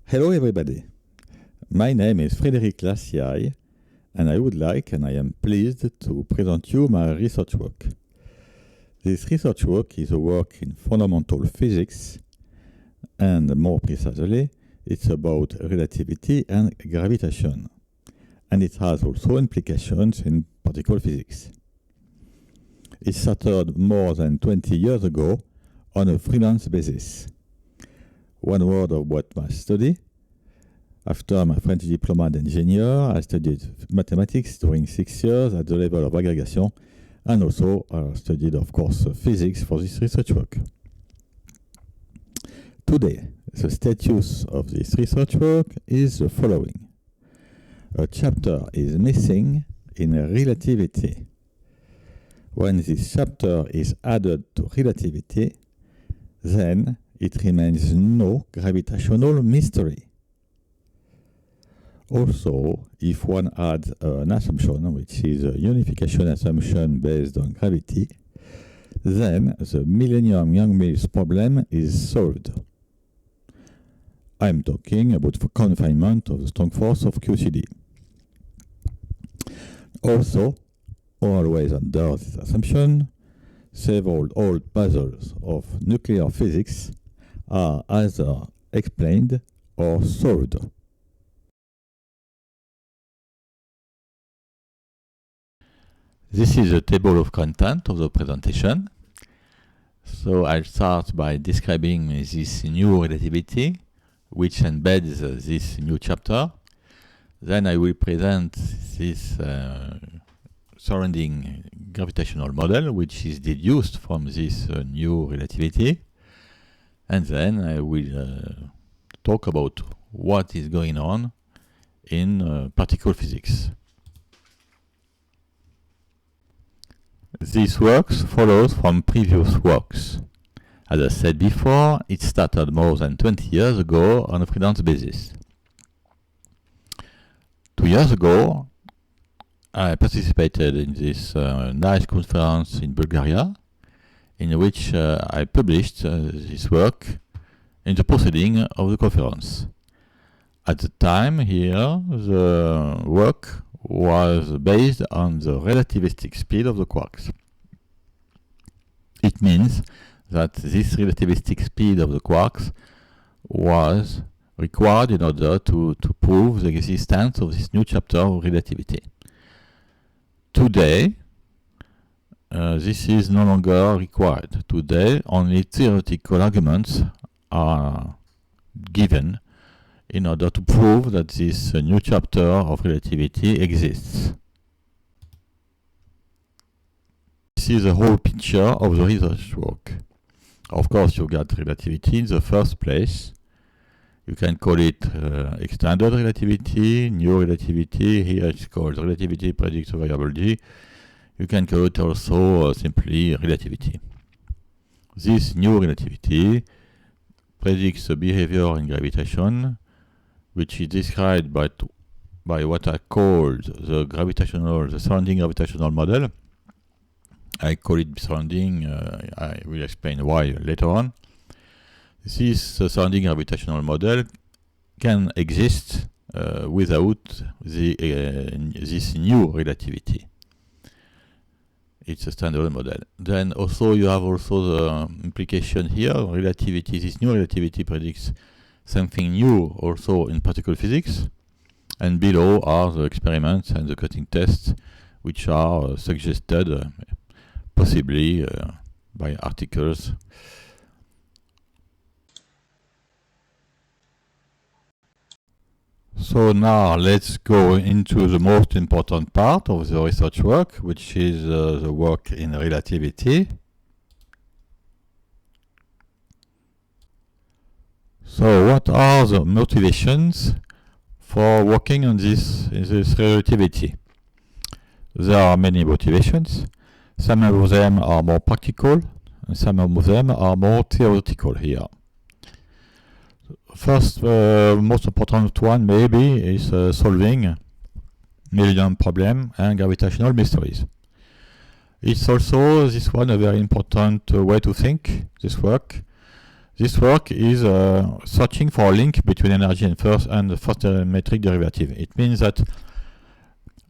Hello everybody, my name is Frédéric Lassiaille and I would like and I am pleased to present you my research work. This research work is a work in fundamental physics and more precisely it's about relativity and gravitation, and it has also implications in particle physics. It started more than 20 years ago on a freelance basis. One word about my study. After my French diploma and engineer, I studied mathematics during 6 years at the level of aggregation, and also studied, of course, physics for this research work. Today, the status of this research work is the following. A chapter is missing in relativity. When this chapter is added to relativity, then it remains no gravitational mystery. Also, if one adds an assumption, which is a unification assumption based on gravity, then the Millennium-Young-Mills problem is solved. I'm talking about the confinement of the strong force of QCD. Also, always under this assumption, several old puzzles of nuclear physics are either explained or solved. This is the table of content of the presentation. So I'll start by describing this new relativity, which embeds this new chapter. Then I will present this surrounding gravitational model, which is deduced from this new relativity. And then I will talk about what is going on in particle physics. This work follows from previous works. As I said before, it started more than 20 years ago on a freelance basis. 2 years ago, I participated in this nice conference in Bulgaria, in which I published this work in the proceeding of the conference. At the time here, the work was based on the relativistic speed of the quarks. It means that this relativistic speed of the quarks was required in order to prove the existence of this new chapter of relativity. Today, this is no longer required. Today, only theoretical arguments are given in order to prove that this new chapter of relativity exists. This is the whole picture of the research work. Of course, you got relativity in the first place. You can call it extended relativity, new relativity. Here it's called relativity predicts a variable g. You can call it also simply relativity. This new relativity predicts the behavior in gravitation, which is described by what I called the surrounding gravitational model. I call it surrounding, I will explain why later on. This surrounding gravitational model can exist without this new relativity. It's a standard model. Then also you have also the implication here, relativity. This new relativity predicts something new also in particle physics. And below are the experiments and the cutting tests which are suggested possibly by articles. So now let's go into the most important part of the research work, which is the work in relativity. So what are the motivations for working on this relativity? There are many motivations. Some of them are more practical, and some of them are more theoretical here. First, most important one maybe is solving Millennium problem and gravitational mysteries. It's also this one a very important way to think this work. This work is searching for a link between energy and the first metric derivative. It means that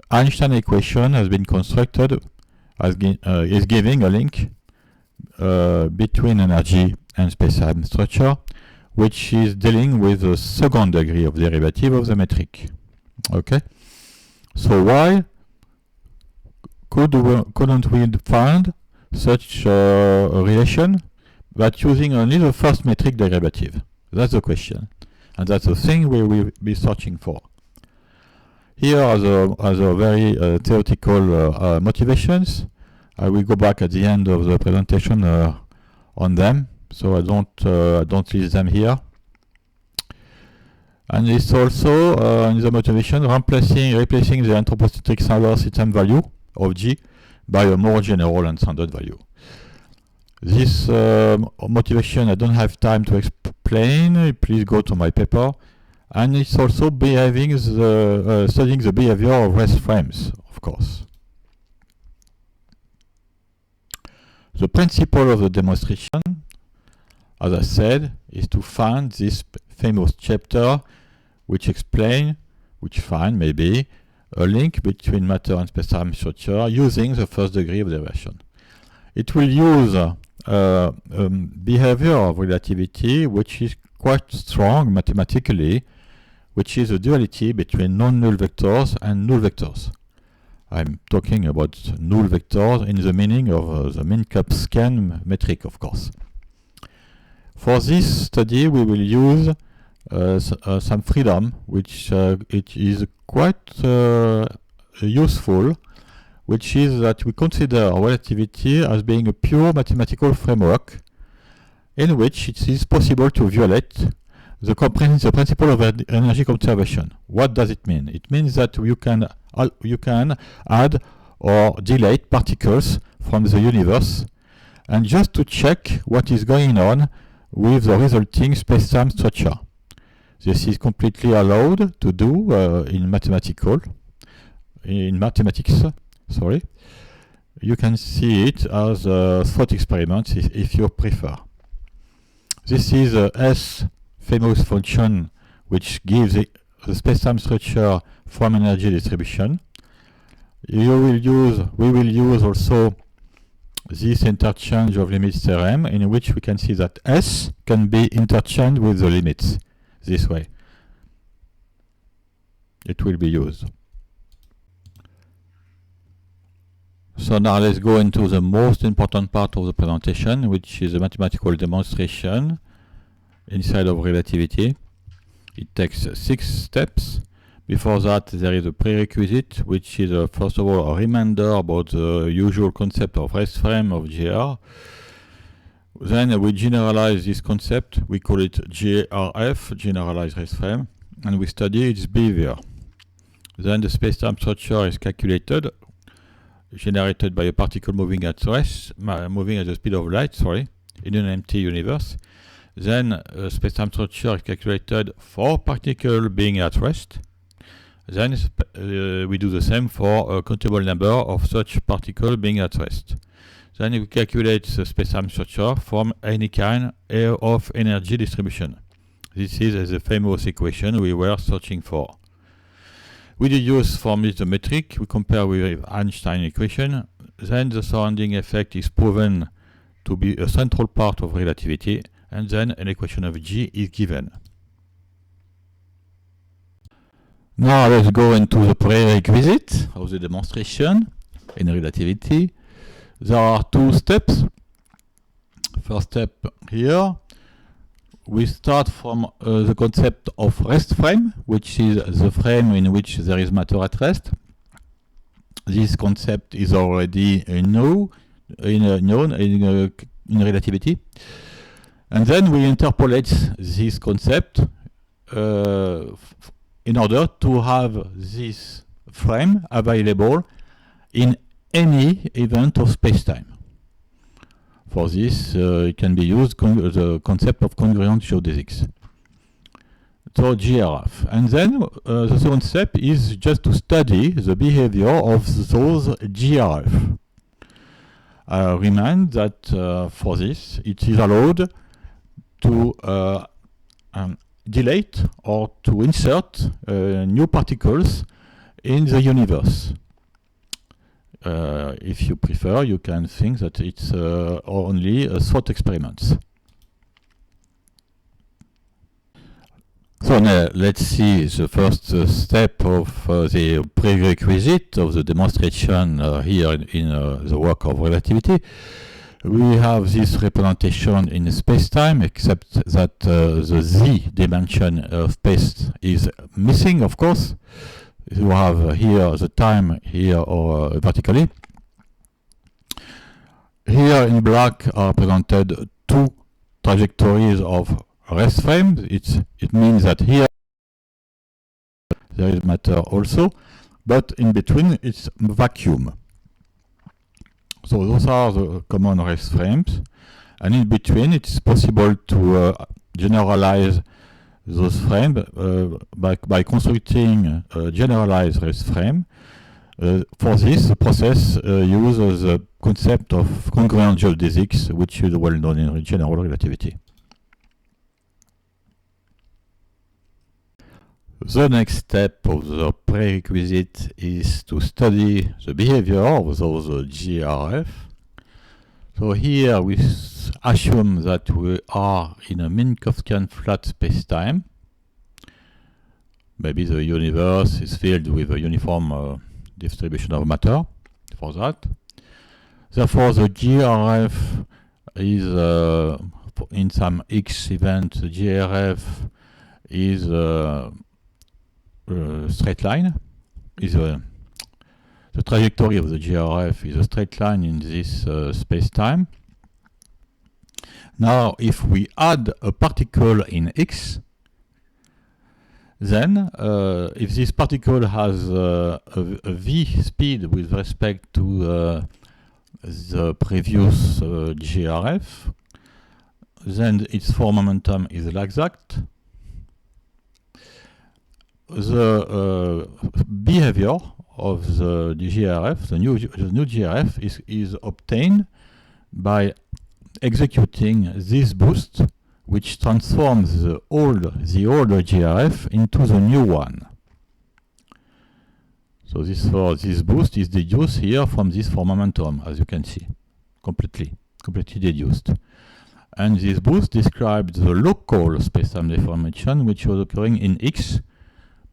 Einstein equation has been constructed as is giving a link between energy and space-time structure, which is dealing with the second degree of derivative of the metric. Okay, so why couldn't we find such a relation but using only the first metric derivative? That's the question, and that's the thing we will be searching for. Here are the very theoretical motivations. I will go back at the end of the presentation on them, so I don't list them here. And it's also in the motivation replacing the anthropocentric standard system value of G by a more general and standard value. This motivation I don't have time to explain. Please go to my paper. And it's also studying the behavior of rest frames, of course. The principle of the demonstration, as I said, is to find this famous chapter which find maybe a link between matter and space-time structure using the first degree of derivation. It will use behavior of relativity which is quite strong mathematically, which is a duality between non-null vectors and null vectors. I'm talking about null vectors in the meaning of the Minkowskian metric, of course. For this study, we will use some freedom, which it is quite useful, which is that we consider relativity as being a pure mathematical framework in which it is possible to violate the principle of energy conservation. What does it mean? It means that you can add or delete particles from the universe, and just to check what is going on with the resulting space-time structure. This is completely allowed to do in mathematics. Sorry, you can see it as a thought experiment if you prefer. This is a S famous function which gives the space-time structure from energy distribution. We will use also this interchange of limits theorem, in which we can see that S can be interchanged with the limits this way. It will be used. So now let's go into the most important part of the presentation, which is a mathematical demonstration inside of relativity. It takes 6 steps. Before that, there is a prerequisite, which is first of all a reminder about the usual concept of rest frame of GR. Then we generalize this concept. We call it GRF, generalized rest frame, and we study its behavior. Then the space-time structure is calculated, generated by a particle moving at the speed of light, in an empty universe. Then space-time structure is calculated for particle being at rest. Then we do the same for a countable number of such particles being at rest. Then we calculate the space-time structure from any kind of energy distribution. This is the famous equation we were searching for. We deduce from this the metric, we compare with Einstein equation. Then the surrounding effect is proven to be a central part of relativity, and then an equation of G is given. Now let's go into the prerequisite of the demonstration in relativity. There are 2 steps. First step here, we start from the concept of rest frame, which is the frame in which there is matter at rest. This concept is already known in relativity. And then we interpolate this concept in order to have this frame available in any event of space-time. For this, it can be used the concept of congruent geodesics. So GRF. And then the second step is just to study the behavior of those GRF. I remind that for this, it is allowed to delete or to insert new particles in the universe. If you prefer, you can think that it's only thought experiments. So now let's see the first step of the prerequisite of the demonstration here in the work of relativity. We have this representation in space-time, except that the z dimension of space is missing, of course. You have here the time here or vertically. Here in black are presented two trajectories of rest frames. It means that here there is matter also, but in between it's vacuum. So those are the common rest frames, and in between it's possible to generalize those frames by constructing a generalized rest frame. For this, the process uses the concept of congruent geodesics, which is well known in general relativity. The next step of the prerequisite is to study the behavior of those GRF. So here we assume that we are in a Minkowskian flat spacetime. Maybe the universe is filled with a uniform distribution of matter for that. Therefore, the GRF is in some X event, the GRF is straight line. The trajectory of the GRF is a straight line in this space-time. Now, if we add a particle in X, then if this particle has a v speed with respect to the previous GRF, then its form momentum is like that. The behavior of the GRF, the new GRF, is obtained by executing this boost, which transforms the older GRF into the new one. So this boost is deduced here from this form momentum, as you can see, completely deduced. And this boost describes the local spacetime deformation which was occurring in X,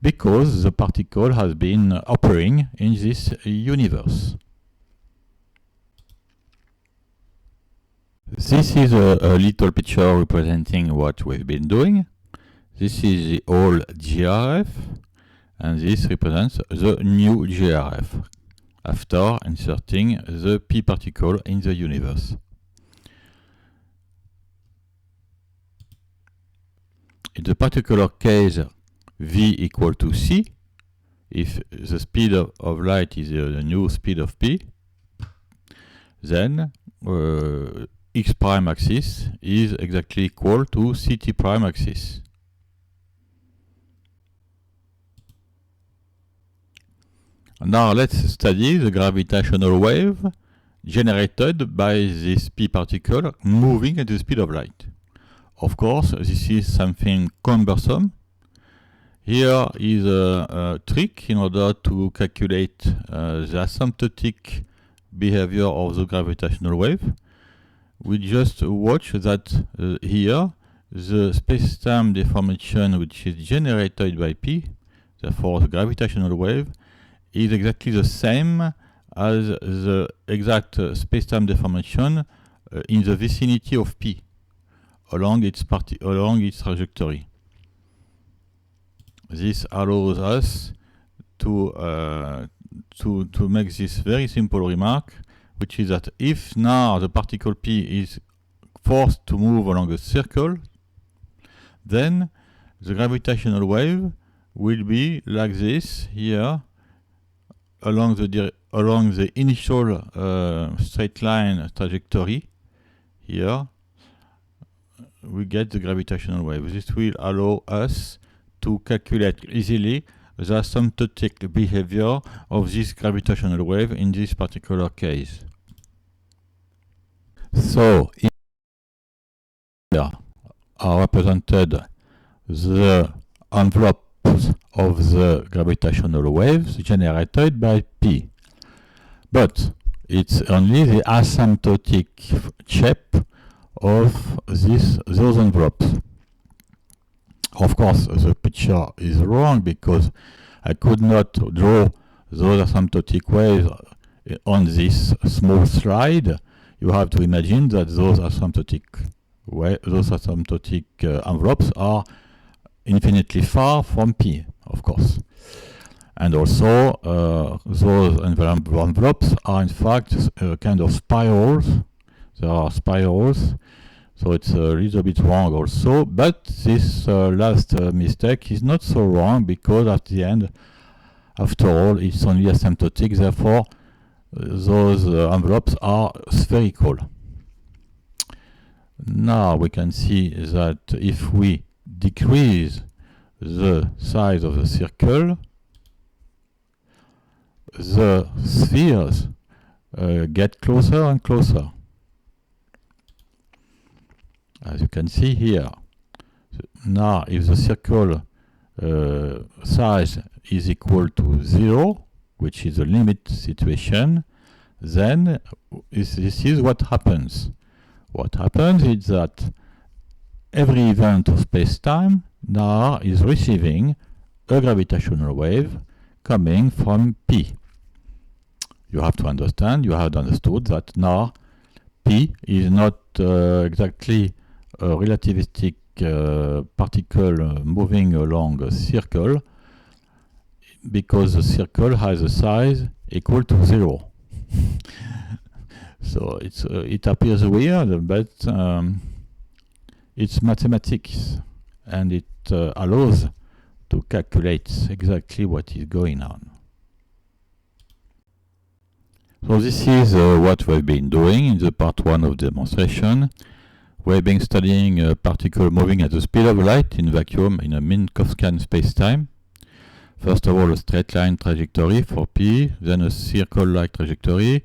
because the particle has been appearing in this universe. This is a little picture representing what we've been doing. This is the old GRF, and this represents the new GRF after inserting the p particle in the universe. In the particular case, v equal to c, if the speed of light is the new speed of p, then x prime axis is exactly equal to ct prime axis. Now let's study the gravitational wave generated by this p particle moving at the speed of light. Of course, this is something cumbersome. Here is a trick in order to calculate the asymptotic behavior of the gravitational wave. We just watch that here the spacetime deformation which is generated by p, therefore the gravitational wave, is exactly the same as the exact spacetime deformation in the vicinity of p along its trajectory. This allows us to make this very simple remark, which is that if now the particle p is forced to move along a circle, then the gravitational wave will be like this here along the initial straight line trajectory. Here we get the gravitational wave. This will allow us to calculate easily the asymptotic behavior of this gravitational wave in this particular case. So, are represented the envelopes of the gravitational waves generated by P. But it's only the asymptotic shape of those envelopes. Of course, the picture is wrong because I could not draw those asymptotic waves on this small slide. You have to imagine that those asymptotic envelopes are infinitely far from P, of course. And also, those envelopes are in fact kind of spirals. There are spirals, so it's a little bit wrong also. But this last mistake is not so wrong because at the end, after all, it's only asymptotic. Therefore, those envelopes are spherical. Now we can see that if we decrease the size of the circle, the spheres get closer and closer. As you can see here. Now, if the circle size is equal to 0, which is a limit situation, then this is what happens. What happens is that every event of space-time now is receiving a gravitational wave coming from P. You have to understand, you have understood that now P is not exactly a relativistic particle moving along a circle, because the circle has a size equal to 0. So it appears weird, but it's mathematics, and it allows to calculate exactly what is going on. So this is what we've been doing in the part 1 of the demonstration. We've been studying a particle moving at the speed of light in vacuum in a Minkowskian spacetime. First of all, a straight line trajectory for P, then a circle-like trajectory.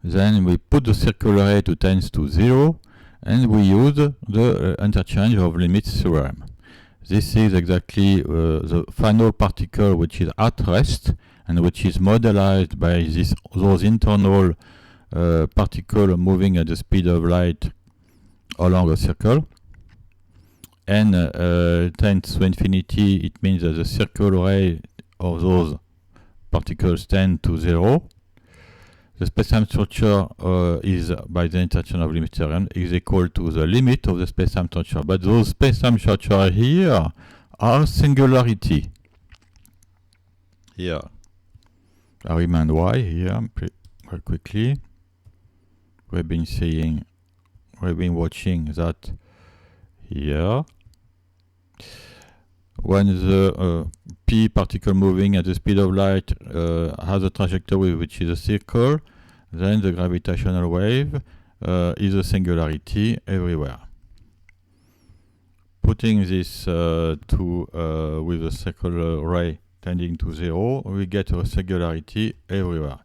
Then we put the circle array to tends to 0, and we use the interchange of limits theorem. This is exactly the final particle which is at rest, and which is modelized by those internal particles moving at the speed of light along a circle. And tends to infinity, it means that the circle array of those particles tend to 0. The spacetime structure is, by the interchange of limit theorem, is equal to the limit of the spacetime structure. But those spacetime structures here are singularity. Here, I remind why here very quickly. We've been watching that here. When the P particle moving at the speed of light has a trajectory which is a circle, then the gravitational wave is a singularity everywhere. Putting this with a circular ray tending to 0, we get a singularity everywhere.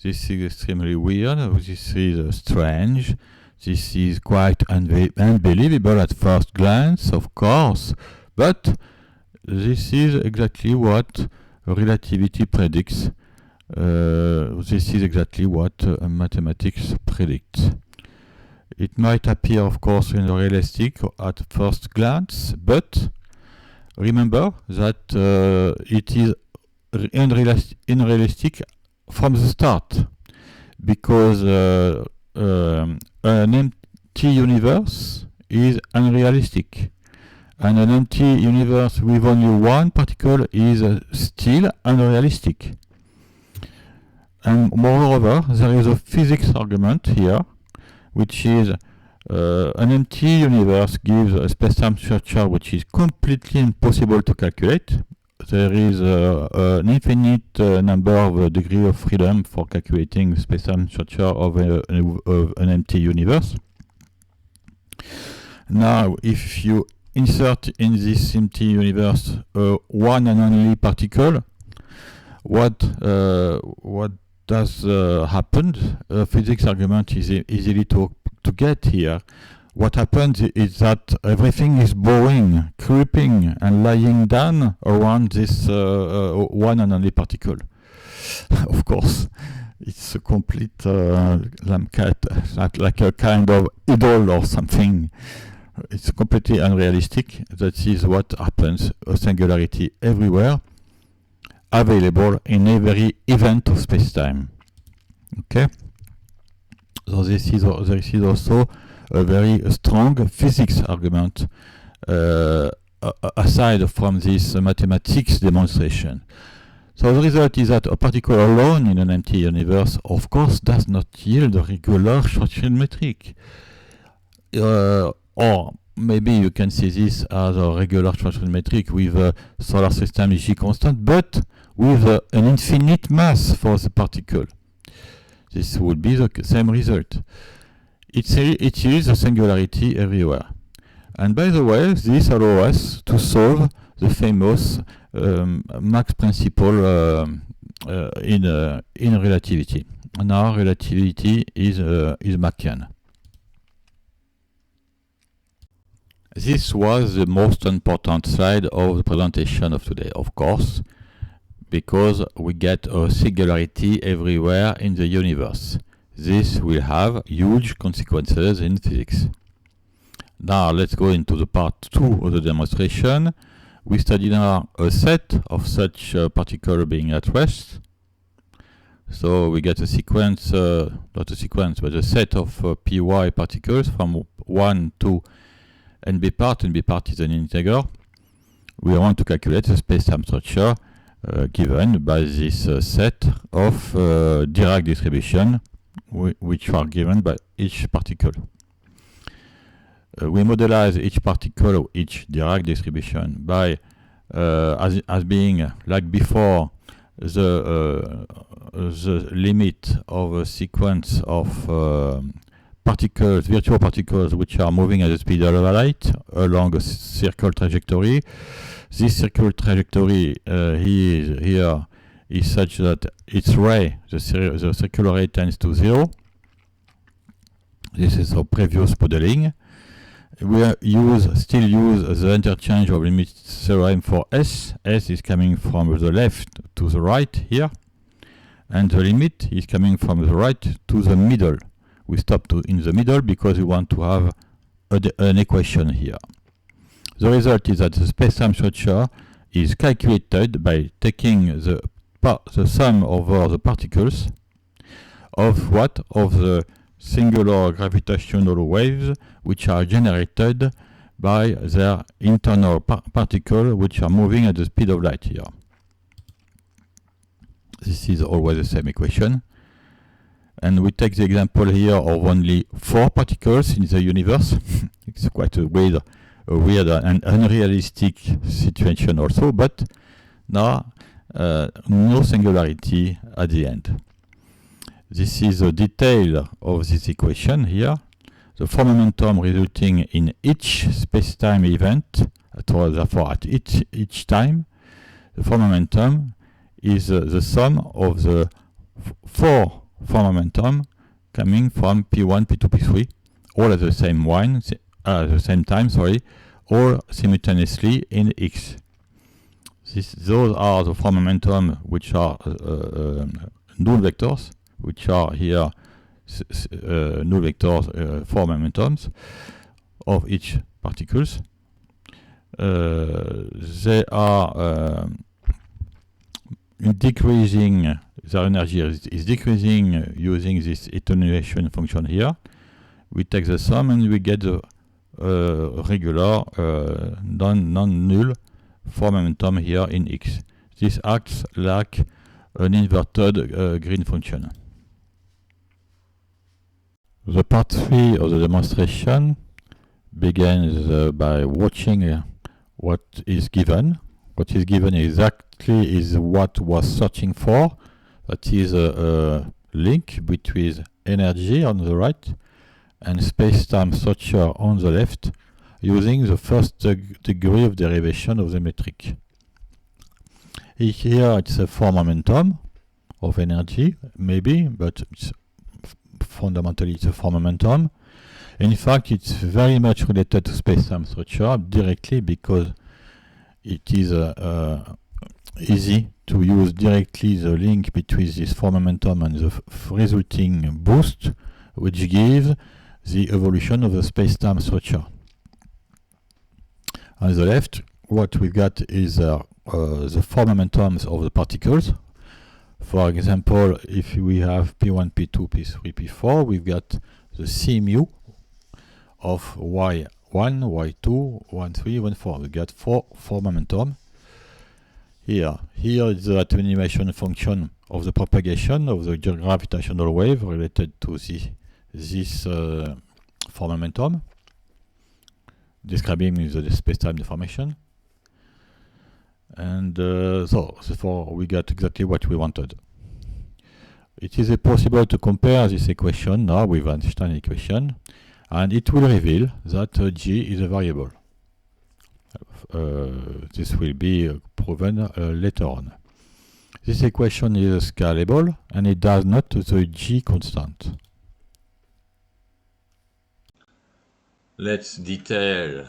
This is extremely weird, this is strange, this is quite unbelievable at first glance, of course, but this is exactly what relativity predicts. This is exactly what mathematics predicts. It might appear, of course, unrealistic at first glance, but remember that it is unrealistic from the start, because an empty universe is unrealistic. And an empty universe with only one particle is still unrealistic. And moreover, there is a physics argument here, which is an empty universe gives a spacetime structure which is completely impossible to calculate. There is an infinite number of degrees of freedom for calculating the spacetime structure of an empty universe. Now, if you insert in this empty universe one and only particle, what does happen? A physics argument is easily to get here. what happens is that everything is bowing, creeping, and lying down around this one and only particle. Of course, it's a complete like a kind of idol or something. It's completely unrealistic. That is what happens, a singularity everywhere, available in every event of space-time. Okay? So this is also a very strong physics argument aside from this mathematics demonstration. So the result is that a particle alone in an empty universe, of course, does not yield a regular Schwarzschild metric. Or maybe you can see this as a regular Schwarzschild metric with a solar system G constant, but with an infinite mass for the particle. This would be the same result. It is a singularity everywhere. And by the way, this allows us to solve the famous Mach principle in relativity. Now relativity is Machian. This was the most important slide of the presentation of today, of course, because we get a singularity everywhere in the universe. This will have huge consequences in physics. Now let's go into the part 2 of the demonstration. We study now a set of such particles being at rest. So we get a sequence, not a sequence, but a set of py particles from 1 to NB part. NB part is an integer. We want to calculate the space-time structure given by this set of Dirac distribution, which are given by each particle. We modelize each particle or each Dirac distribution by as being, like before, the limit of a sequence of particles, virtual particles, which are moving at the speed of light along a circle trajectory. This circular trajectory here is such that its ray, the circular ray, tends to 0. This is our previous modeling. We still use the interchange of limit theorem for S. S is coming from the left to the right here, and the limit is coming from the right to the middle. We stop in the middle because we want to have an equation here. The result is that the space-time structure is calculated by taking the sum over the particles of what? Of the singular gravitational waves which are generated by their internal particles which are moving at the speed of light here. This is always the same equation. And we take the example here of only 4 particles in the universe. It's quite a weird and unrealistic situation also, but now no singularity at the end. This is a detail of this equation here. The form momentum resulting in each space-time event, therefore at each time, the form momentum is the sum of the 4 form momentum coming from P1, P2, P3, all at the same time, or simultaneously in X. Those are the form momentum which are null vectors, which are here null vectors form momentums of each particles. They are decreasing, their energy is decreasing using this attenuation function here. We take the sum and we get the regular non-null form momentum here in X. This acts like an inverted Green function. The part 3 of the demonstration begins by watching what is given. What is given exactly is what was searching for. That is a link between energy on the right and space-time structure on the left, using the first degree of derivation of the metric. Here it's a form momentum of energy, maybe, but it's fundamentally it's a form momentum. In fact, it's very much related to space-time structure directly because it is easy to use directly the link between this form momentum and the resulting boost, which gives the evolution of the space-time structure. On the left, what we've got is the form momentums of the particles. For example, if we have P1, P2, P3, P4, we've got the C mu of Y1, Y2, Y3, Y4. We've got four momentum. Here is the attenuation function of the propagation of the gravitational wave related to this form momentum, describing the space-time deformation. And so therefore we got exactly what we wanted. It is possible to compare this equation now with Einstein equation, and it will reveal that G is a variable. This will be proven later on. This equation is scalable and it does not the G constant. Let's detail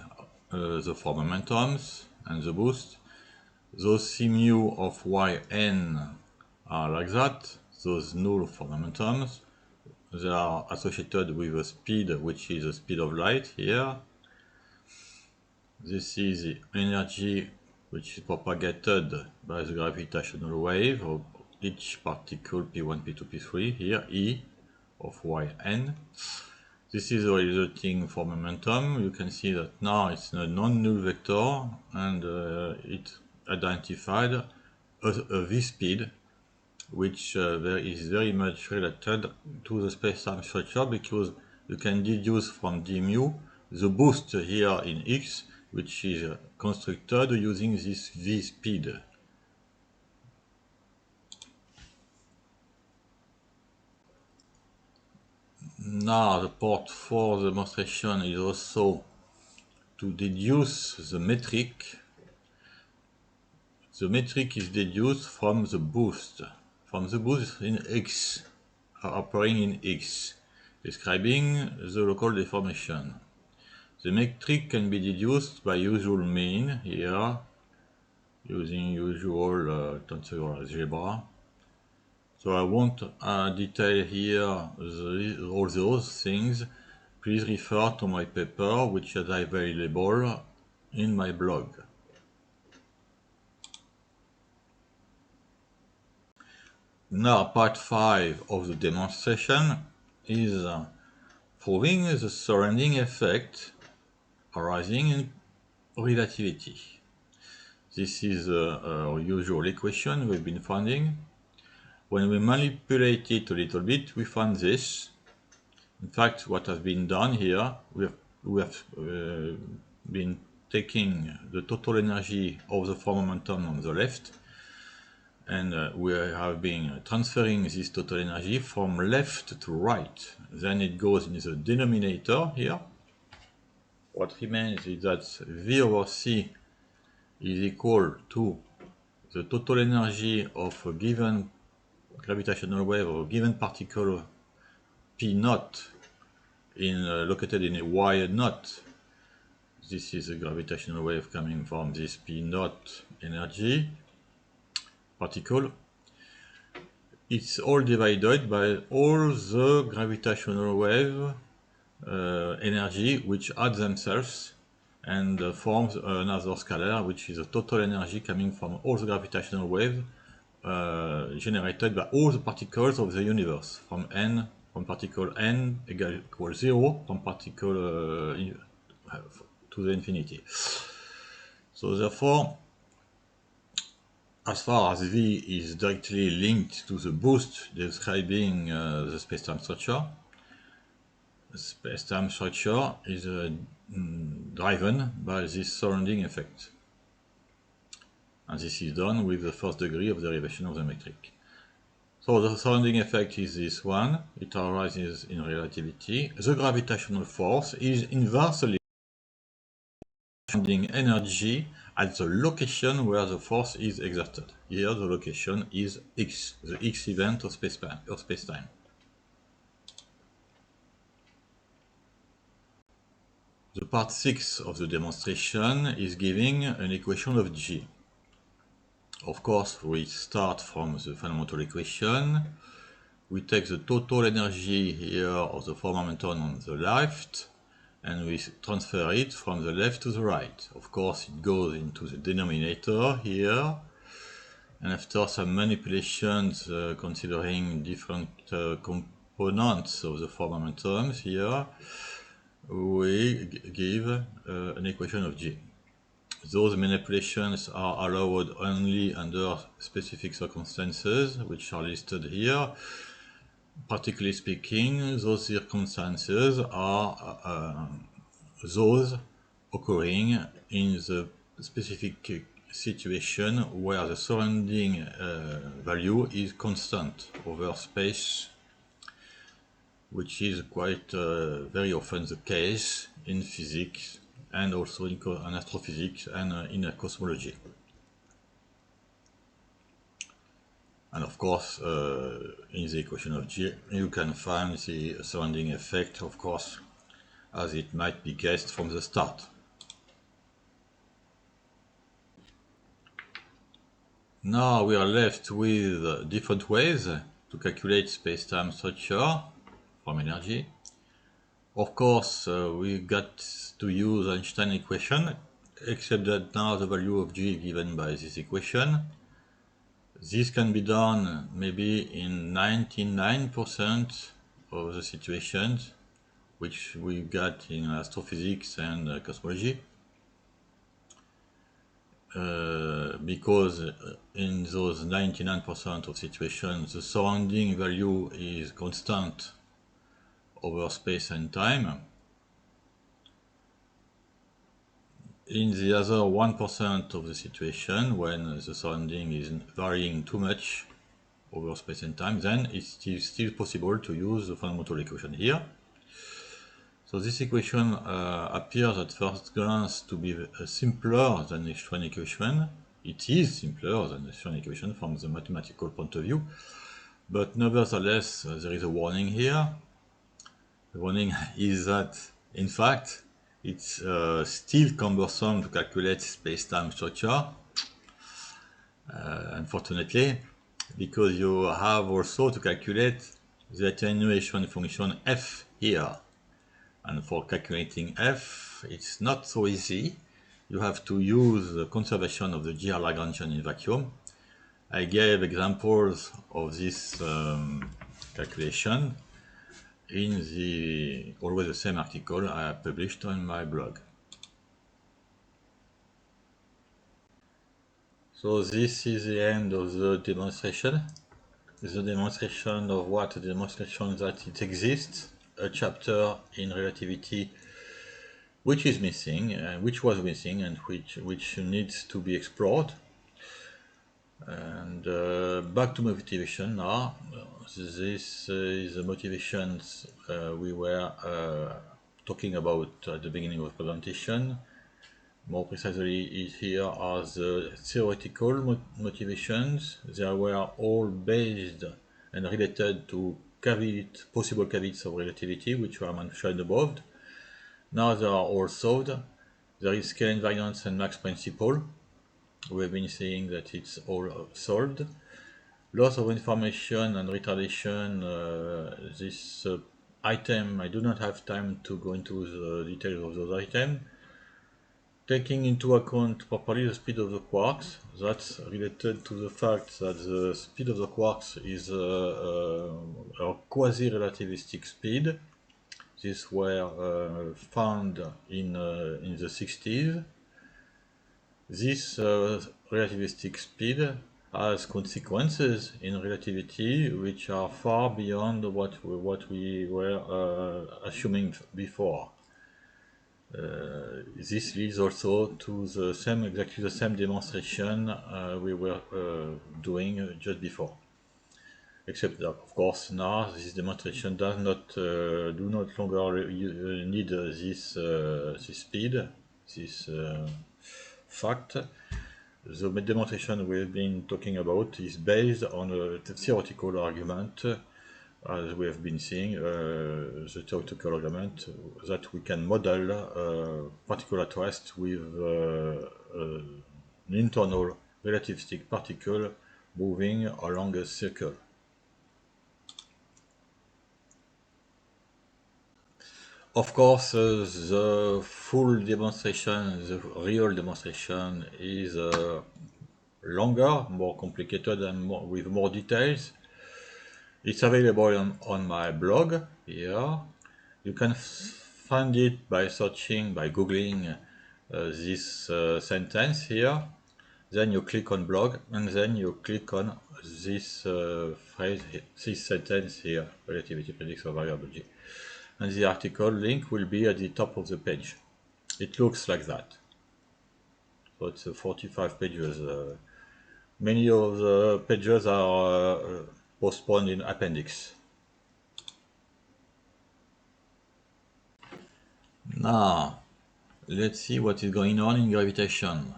the four momentums and the boost. Those C mu of Yn are like that. Those null four momentums, they are associated with a speed which is the speed of light here. This is the energy which is propagated by the gravitational wave of each particle P1, P2, P3, here E of Yn. This is the resulting form momentum. You can see that now it's a non-null vector and it identified a v speed which is very much related to the space-time structure, because you can deduce from d mu the boost here in x, which is constructed using this v speed. Now the part for the demonstration is also to deduce the metric. The metric is deduced from the boost in x, appearing in x, describing the local deformation. The metric can be deduced by usual mean here, using usual tensor algebra. So I won't detail here all those things. Please refer to my paper, which is available in my blog. Now part 5 of the demonstration is proving the surrounding effect arising in relativity. This is our usual equation we've been finding. When we manipulate it a little bit, we find this. In fact, what has been done here, we have been taking the total energy of the form momentum on the left, and we have been transferring this total energy from left to right. Then it goes in the denominator here. What remains is that V over C is equal to the total energy of a given gravitational wave or a given particle P naught located in a Y naught. This is a gravitational wave coming from this P naught energy particle. It's all divided by all the gravitational wave energy which add themselves and forms another scalar, which is the total energy coming from all the gravitational wave generated by all the particles of the universe, from particle n equals 0, from particle to the infinity. So therefore, as far as V is directly linked to the boost describing the space-time structure, the space-time structure is driven by this surrounding effect. And this is done with the first degree of derivation of the metric. So the surrounding effect is this one. It arises in relativity. The gravitational force is inversely surrounding energy at the location where the force is exerted. Here the location is x, the x event of space-time. The part 6 of the demonstration is giving an equation of G. Of course, we start from the fundamental equation. We take the total energy here of the form momentum on the left, and we transfer it from the left to the right. Of course, it goes into the denominator here, and after some manipulations considering different components of the four momentums here, we give an equation of G. Those manipulations are allowed only under specific circumstances, which are listed here. Particularly speaking, those circumstances are those occurring in the specific situation where the surrounding value is constant over space, which is quite very often the case in physics and also in astrophysics and in cosmology. And of course, in the equation of G, you can find the surrounding effect, of course, as it might be guessed from the start. Now we are left with different ways to calculate space-time structure from energy. Of course, we got to use Einstein equation, except that now the value of G is given by this equation. This can be done maybe in 99% of the situations which we got in astrophysics and cosmology. Because in those 99% of situations, the surrounding value is constant over space and time. In the other 1% of the situation, when the surrounding is varying too much over space and time, then it is still possible to use the fundamental equation here. So this equation appears at first glance to be simpler than the Einstein equation. It is simpler than the Einstein equation from the mathematical point of view, but nevertheless there is a warning here. The warning is that, in fact, it's still cumbersome to calculate space-time structure, unfortunately, because you have also to calculate the attenuation function f here. And for calculating f, it's not so easy. You have to use the conservation of the GR Lagrangian in vacuum. I gave examples of this calculation in the always the same article I published on my blog. So this is the end of the demonstration. The demonstration of what? The demonstration that it exists a chapter in relativity which is missing, which was missing, and which needs to be explored. And back to motivation now. This is the motivations we were talking about at the beginning of the presentation. More precisely, here are the theoretical motivations. They were all based and related to possible caveats of relativity, which were mentioned above. Now they are all solved. There is scale invariance and Mach's principle. We have been saying that it's all solved. Loss of information and retardation, this item, I do not have time to go into the details of those items. Taking into account properly the speed of the quarks, that's related to the fact that the speed of the quarks is a quasi-relativistic speed. These were found in the 60s. This relativistic speed has consequences in relativity which are far beyond what we were assuming before. This leads also to exactly the same demonstration we were doing just before. Except that, of course, now this demonstration do not longer need this speed, this fact. The demonstration we've been talking about is based on a theoretical argument as we have been seeing, the theoretical argument that we can model a particle at rest with an internal relativistic particle moving along a circle. Of course, the full demonstration, the real demonstration is longer, more complicated, and with more details. It's available on my blog here. You can find it by searching, by googling this sentence here. Then you click on blog, and then you click on this phrase, this sentence here, relativity predicts for variable G. And the article link will be at the top of the page. It looks like that. So it's 45 pages. Many of the pages are postponed in appendix. Now, let's see what is going on in gravitation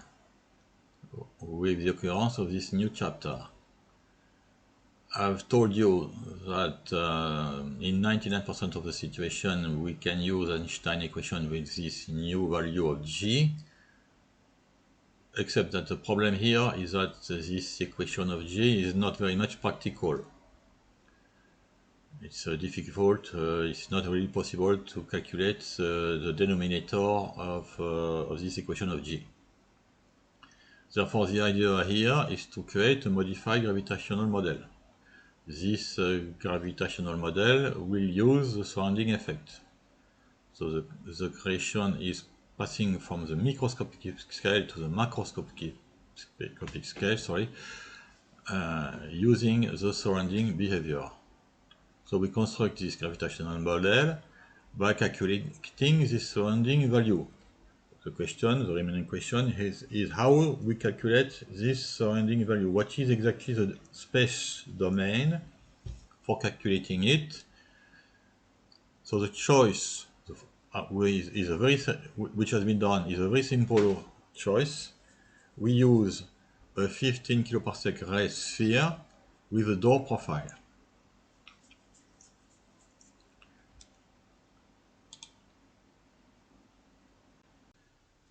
with the occurrence of this new chapter. I've told you that in 99% of the situation we can use Einstein equation with this new value of G, except that the problem here is that this equation of G is not very much practical. It's difficult, it's not really possible to calculate the denominator of this equation of G. Therefore, the idea here is to create a modified gravitational model. This gravitational model will use the surrounding effect. So the creation is passing from the microscopic scale to the macroscopic scale, using the surrounding behavior. So we construct this gravitational model by calculating this surrounding value. The remaining question is how we calculate this surrounding value. What is exactly the space domain for calculating it? So the choice which has been done is a very simple choice. We use a 15 kiloparsec ray sphere with a door profile.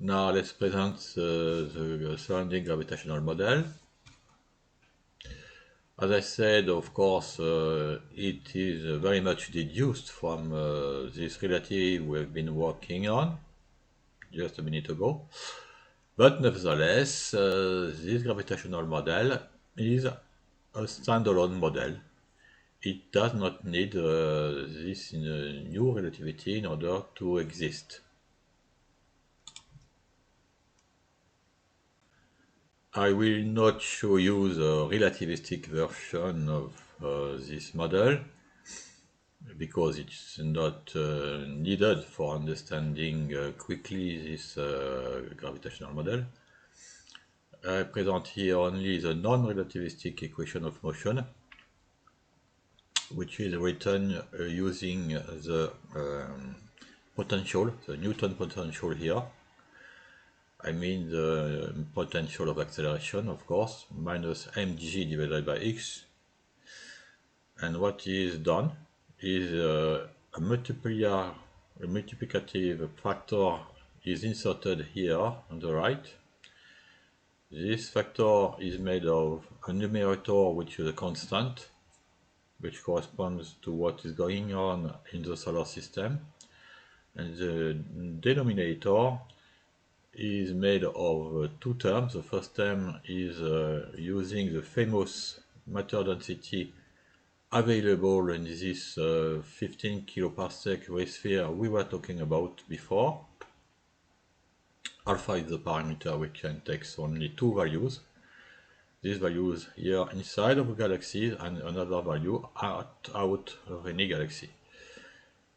Now let's present the surrounding gravitational model. As I said, of course, it is very much deduced from this relative we have been working on just a minute ago. But nevertheless, this gravitational model is a standalone model. It does not need this new relativity in order to exist. I will not show you the relativistic version of this model because it's not needed for understanding quickly this gravitational model. I present here only the non-relativistic equation of motion, which is written using the potential, the Newton potential here. I mean the potential of acceleration, of course, minus mg divided by x. And what is done is a multiplicative factor is inserted here on the right. This factor is made of a numerator which is a constant, which corresponds to what is going on in the solar system, and the denominator is made of two terms. The first term is using the famous matter density available in this 15 kiloparsec ray sphere we were talking about before. Alpha is the parameter which can take only two values. These values here inside of a galaxy and another value out of any galaxy.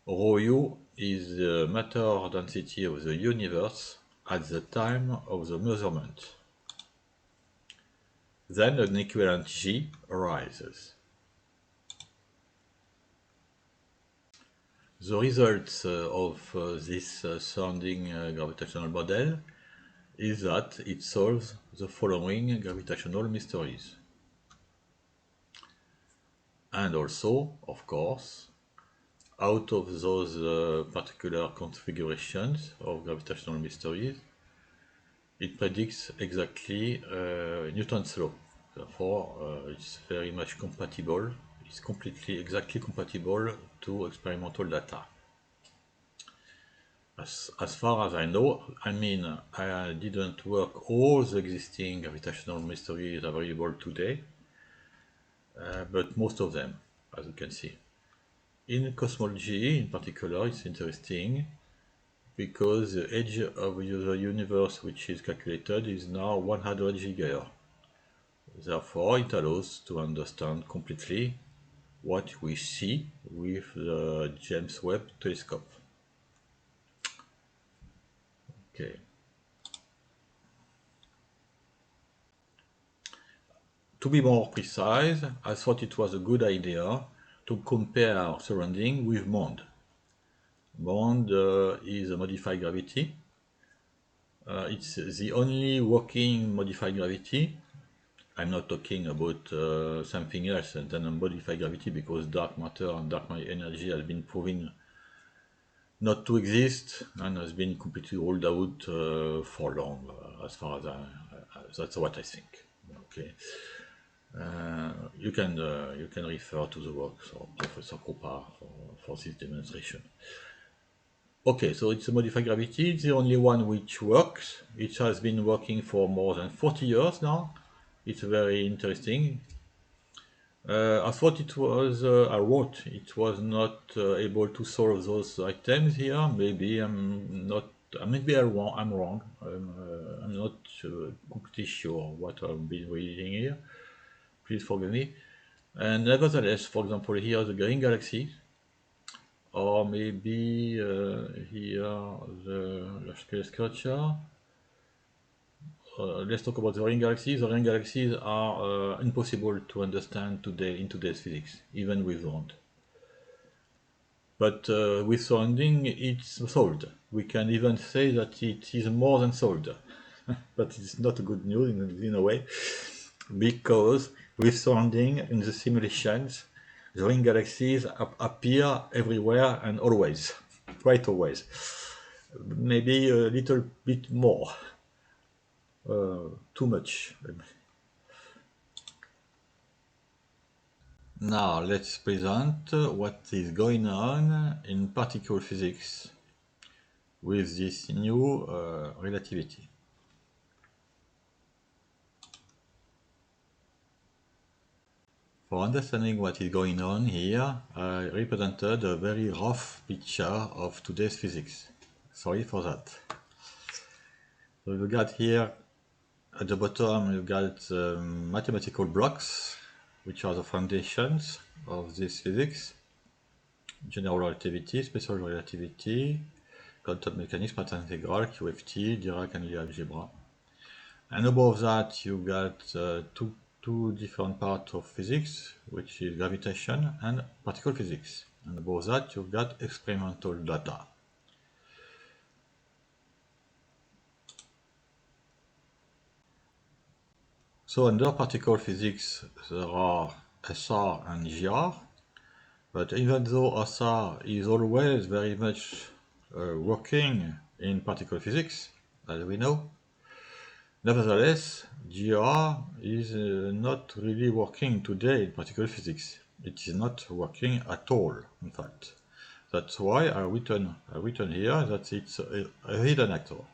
Rho u is the matter density of the universe at the time of the measurement. Then an equivalent G arises. The results of this surrounding gravitational model is that it solves the following gravitational mysteries. And also, of course, out of those particular configurations of gravitational mysteries, it predicts exactly Newton's law. Therefore, it's very much compatible. It's completely, exactly compatible to experimental data. As far as I know, I mean, I didn't work all the existing gravitational mysteries available today, but most of them, as you can see. In cosmology, in particular, it's interesting because the age of the universe which is calculated is now 100 gigayears. Therefore, it allows to understand completely what we see with the James Webb Telescope. Okay. To be more precise, I thought it was a good idea to compare our surrounding with MOND. MOND is a modified gravity. It's the only working modified gravity. I'm not talking about something else than a modified gravity, because dark matter and dark energy has been proven not to exist and has been completely ruled out for long, as far as that's what I think. Okay, you can refer to the works of Professor Krupa for this demonstration. Okay, so it's a modified gravity. It's the only one which works. It has been working for more than 40 years now. It's very interesting. I thought it was, I wrote, it was not able to solve those items here. Maybe I'm not, maybe I'm wrong. I'm not completely sure what I've been reading here. Please forgive me. And nevertheless, for example, here the green galaxy, or maybe here the scale structure. Let's talk about the ring galaxies. The ring galaxies are impossible to understand today in today's physics, even with WAND. But with sounding, it's solved. We can even say that it is more than solved. But it's not good news in a way, because with sounding in the simulations, the ring galaxies appear everywhere and always, quite always. Maybe a little bit more. Too much. Now let's present what is going on in particle physics with this new relativity. For understanding what is going on here, I represented a very rough picture of today's physics. Sorry for that. So you got here at the bottom, you got mathematical blocks, which are the foundations of this physics: general relativity, special relativity, quantum mechanics, pattern integral, QFT, Dirac and Lie algebra. And above that, you got two different parts of physics, which is gravitation and particle physics. And above that, you've got experimental data. So under particle physics, there are SR and GR, but even though SR is always very much working in particle physics, as we know, nevertheless, GR is not really working today in particle physics. It is not working at all, in fact. That's why I written here that it's a hidden actor.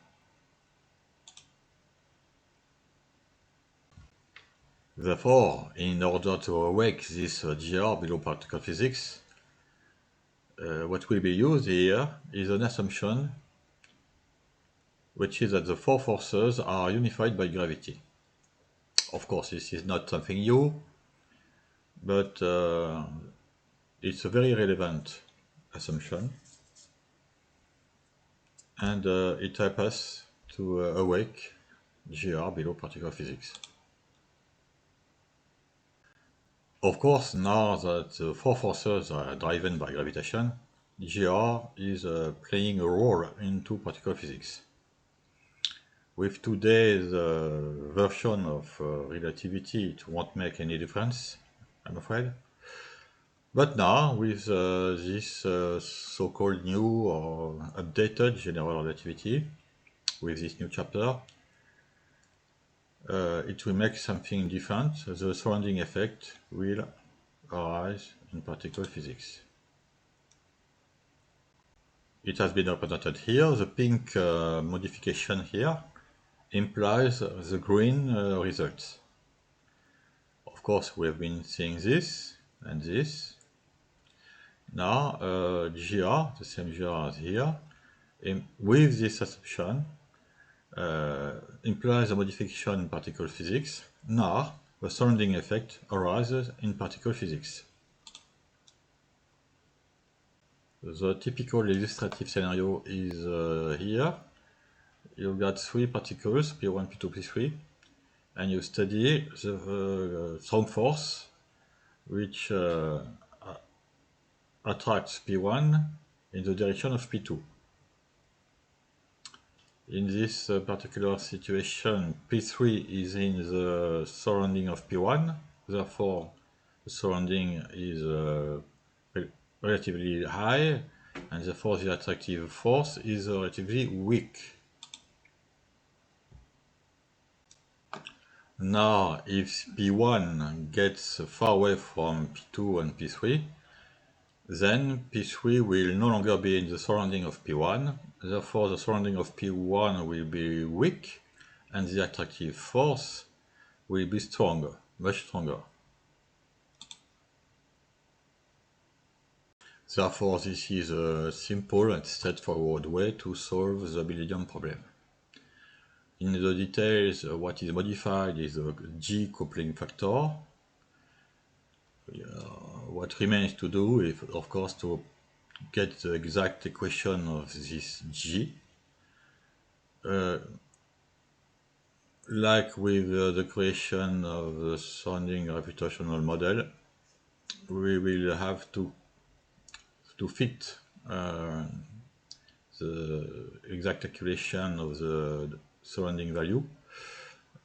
Therefore, in order to awake this GR below particle physics, what will be used here is an assumption, which is that the four forces are unified by gravity. Of course, this is not something new, but it's a very relevant assumption, and it helps us to awake GR below particle physics. Of course, now that the four forces are driven by gravitation, GR is playing a role into particle physics. With today's version of relativity, it won't make any difference, I'm afraid. But now, with this so-called new or updated general relativity, with this new chapter, it will make something different. The surrounding effect will arise in particle physics. It has been represented here. The pink modification here implies the green results. Of course, we have been seeing this and this. Now, GR, the same GR as here, with this assumption, implies a modification in particle physics. Now, the surrounding effect arises in particle physics. The typical illustrative scenario is here. You've got three particles, P1, P2, P3, and you study the strong force which attracts P1 in the direction of P2. In this particular situation, P3 is in the surrounding of P1, therefore the surrounding is relatively high, and therefore the attractive force is relatively weak. Now, if P1 gets far away from P2 and P3, then P3 will no longer be in the surrounding of P1, therefore the surrounding of P1 will be weak, and the attractive force will be stronger, much stronger. Therefore, this is a simple and straightforward way to solve the Biledian problem. In the details, what is modified is the G coupling factor. What remains to do is, of course, to get the exact equation of this G. Like with the creation of the surrounding gravitational model, we will have to fit the exact calculation of the surrounding value.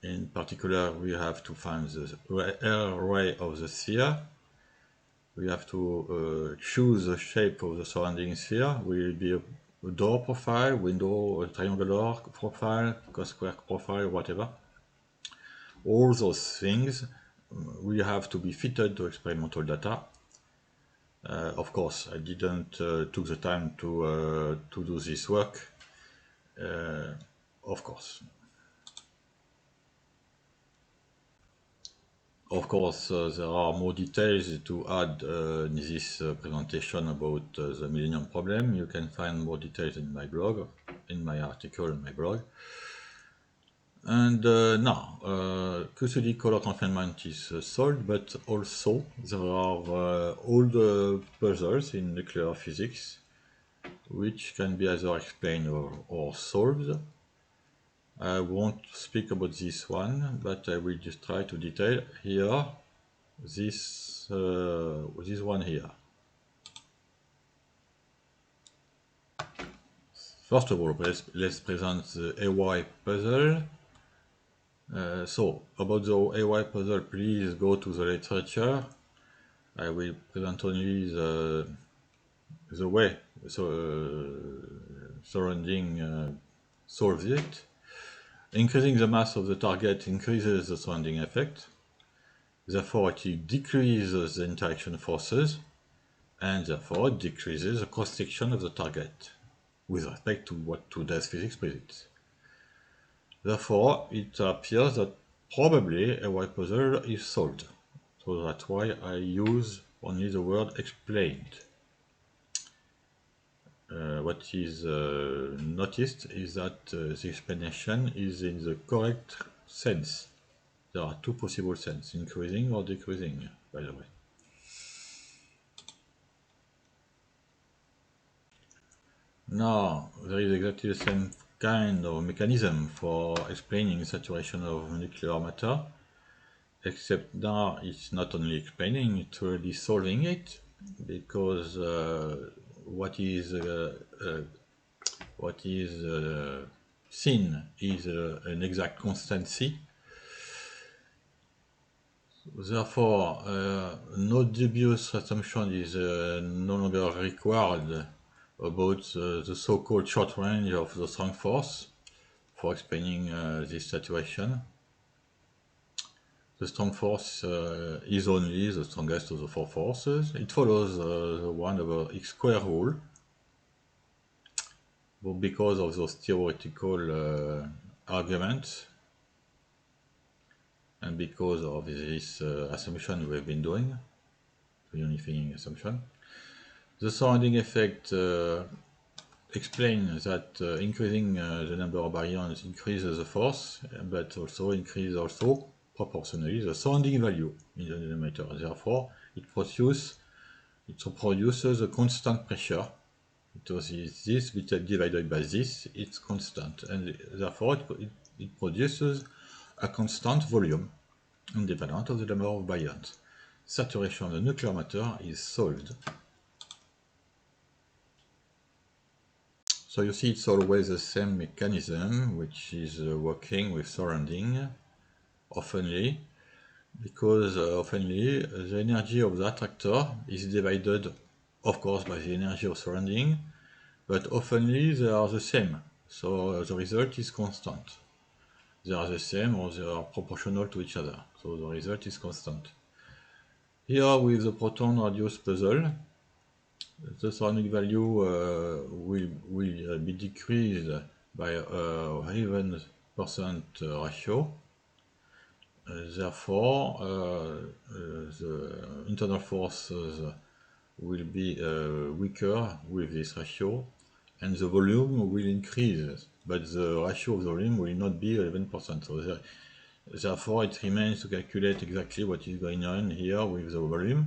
In particular, we have to find the ray of the sphere. We have to choose the shape of the surrounding sphere. Will be a door profile, window, a triangular profile, cos-square profile, whatever. All those things will have to be fitted to experimental data. Of course, I didn't took the time to do this work. Of course. Of course, there are more details to add in this presentation about the Millennium problem. You can find more details in my blog, in my article in my blog. And now, QCD color confinement is solved, but also there are all the puzzles in nuclear physics which can be either explained or solved. I won't speak about this one, but I will just try to detail here this one here. First of all, let's present the AY puzzle. So, about the AY puzzle, please go to the literature. I will present only the way surrounding solves it. Increasing the mass of the target increases the surrounding effect. Therefore, it decreases the interaction forces, and therefore it decreases the cross-section of the target with respect to what today's physics predicts. Therefore, it appears that probably a white puzzle is solved. So that's why I use only the word explained. What is noticed is that the explanation is in the correct sense. There are two possible senses, increasing or decreasing, by the way. Now, there is exactly the same kind of mechanism for explaining saturation of nuclear matter, except now it's not only explaining, it's already solving it, because what is seen is an exact constancy. Therefore, no dubious assumption is no longer required about the so-called short range of the strong force for explaining this situation. The strong force is only the strongest of the four forces. It follows the 1/x² rule, but because of those theoretical arguments and because of this assumption we've been doing, the unifying assumption, the surrounding effect explains that increasing the number of baryons increases the force, but also increases proportionally the surrounding value in the denominator. Therefore, it produces a constant pressure. Because this divided by this, it's constant, and therefore it produces a constant volume independent of the number of baryons. Saturation of the nuclear matter is solved. So you see it's always the same mechanism which is working with surrounding, oftenly, because oftenly the energy of the attractor is divided, of course, by the energy of surrounding, but oftenly they are the same, so the result is constant. They are the same or they are proportional to each other, so the result is constant. Here with the proton radius puzzle, the surrounding value will be decreased by a even percent ratio. Therefore, the internal forces will be weaker with this ratio, and the volume will increase, but the ratio of the volume will not be 11%. So therefore, it remains to calculate exactly what is going on here with the volume,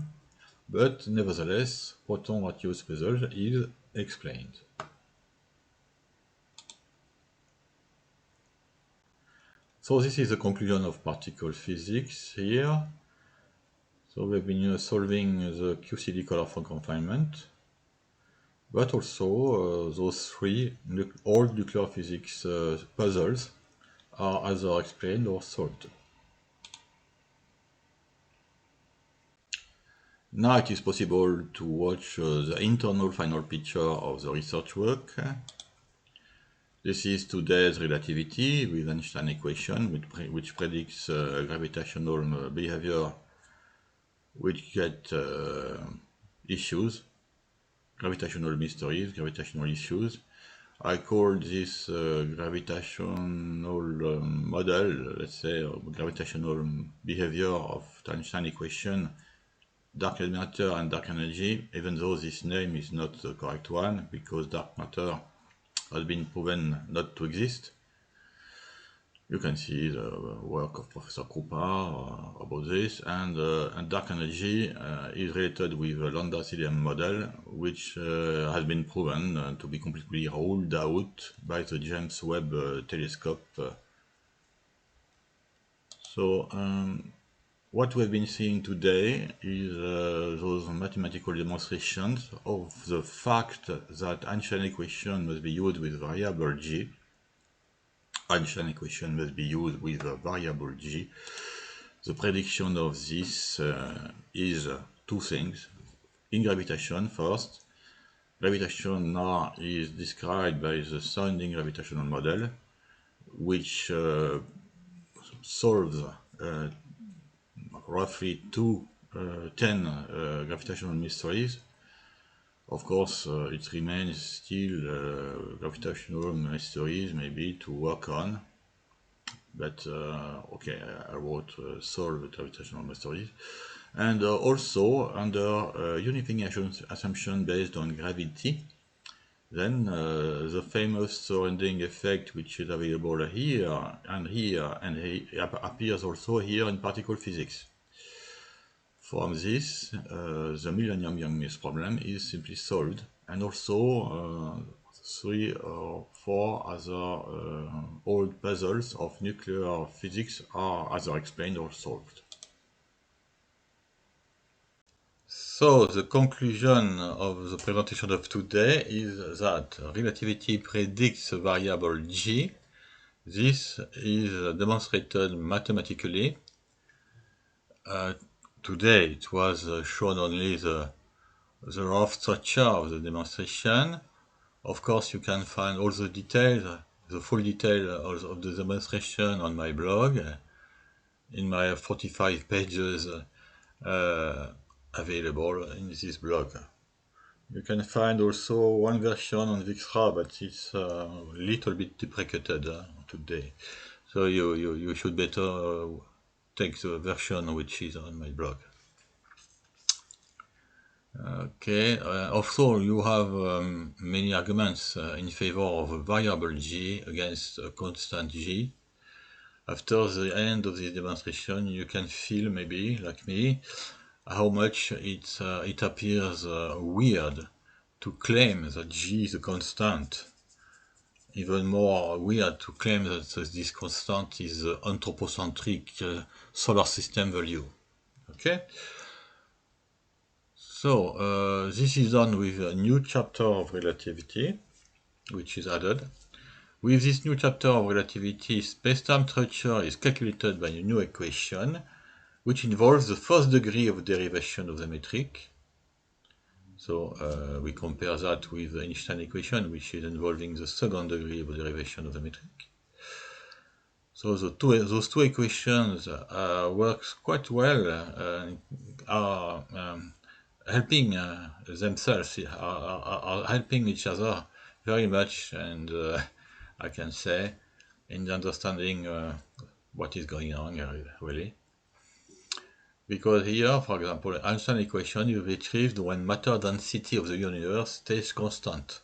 but nevertheless, proton radius puzzle is explained. So this is the conclusion of particle physics here. So we've been solving the QCD colorful confinement, but also those three old nuclear physics puzzles are either explained or solved. Now it is possible to watch the internal final picture of the research work. This is today's relativity with Einstein equation, which predicts gravitational behavior which get issues, gravitational mysteries, gravitational issues. I call this gravitational model, let's say, gravitational behavior of the Einstein equation, dark matter and dark energy, even though this name is not the correct one, because dark matter has been proven not to exist. You can see the work of Professor Krupa about this, and dark energy is related with the Landau-CDM model, which has been proven to be completely ruled out by the James Webb telescope. So what we've been seeing today is those mathematical demonstrations of the fact that Einstein equation must be used with variable g. Einstein equation must be used with a variable g. The prediction of this is two things. In gravitation, first, gravitation now is described by the sounding gravitational model, which solves roughly 10 gravitational mysteries. Of course, it remains still gravitational mysteries maybe to work on, but okay, I wrote solve gravitational mysteries. And also under unifying assumption based on gravity, then the famous surrounding effect, which is available here and here, and appears also here in particle physics. From this, the Millennium-Young problem is simply solved, and also 3 or 4 other old puzzles of nuclear physics are either explained or solved. So the conclusion of the presentation of today is that relativity predicts a variable g. This is demonstrated mathematically, uh, today it was shown only the rough structure of the demonstration. Of course, you can find all the details, the full detail of the demonstration on my blog, in my 45 pages available in this blog. You can find also one version on Vixra, but it's a little bit deprecated today. So you should better take the version which is on my blog. Okay, also you have many arguments in favor of a variable g against a constant g. After the end of this demonstration, you can feel, maybe, like me, how much it appears weird to claim that g is a constant. Even more weird to claim that this constant is the anthropocentric solar system value. Okay? So, this is done with a new chapter of relativity, which is added. With this new chapter of relativity, space-time structure is calculated by a new equation, which involves the first degree of derivation of the metric. So we compare that with the Einstein equation, which is involving the second degree of derivation of the metric. So those two equations works quite well, are helping themselves, are helping each other very much, and I can say, in the understanding what is going on really. Because here, for example, Einstein equation is retrieved when matter density of the universe stays constant.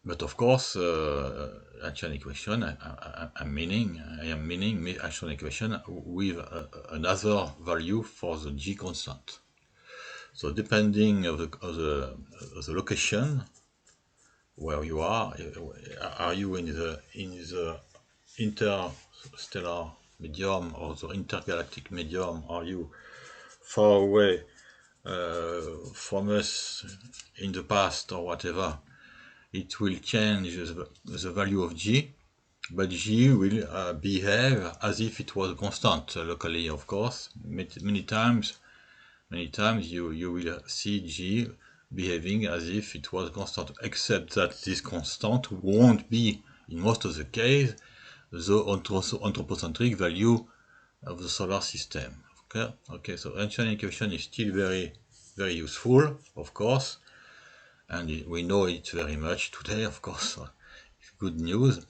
But of course, Einstein equation, I am meaning Einstein equation with another value for the g constant. So depending of the location where you are you in the interstellar medium or the intergalactic medium? Are you far away from us in the past or whatever? It will change the value of g, but g will behave as if it was constant locally, of course. Many times you will see g behaving as if it was constant, except that this constant won't be, in most of the case, the anthropocentric value of the solar system. Okay, so Einstein equation is still very, very useful, of course, and we know it very much today, of course. It's good news.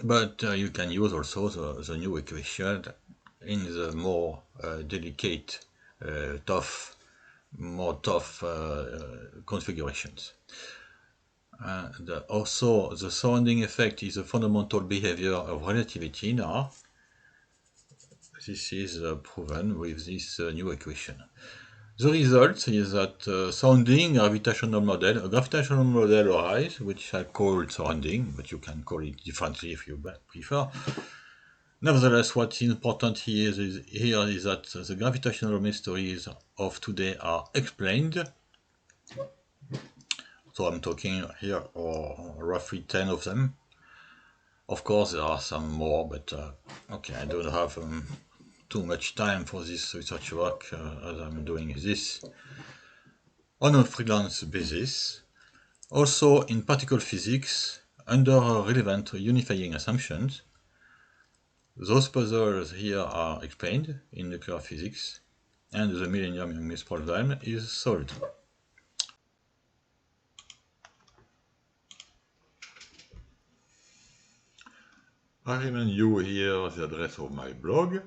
But you can use also the new equation in the more delicate, more tough configurations. And also, the sounding effect is a fundamental behavior of relativity now. This is proven with this new equation. The result is that sounding gravitational model, a gravitational model arises, which I call sounding, but you can call it differently if you prefer. Nevertheless, what's important here is that the gravitational mysteries of today are explained. So I'm talking here roughly 10 of them. Of course, there are some more, but okay, I don't have too much time for this research work as I'm doing this on a freelance basis. Also, in particle physics, under relevant unifying assumptions, those puzzles here are explained in nuclear physics, and the Millennium-Young's problem is solved. I remind you here the address of my blog.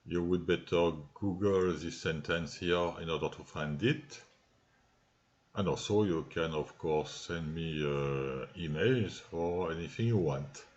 You would better Google this sentence here in order to find it. And also you can, of course, send me emails for anything you want.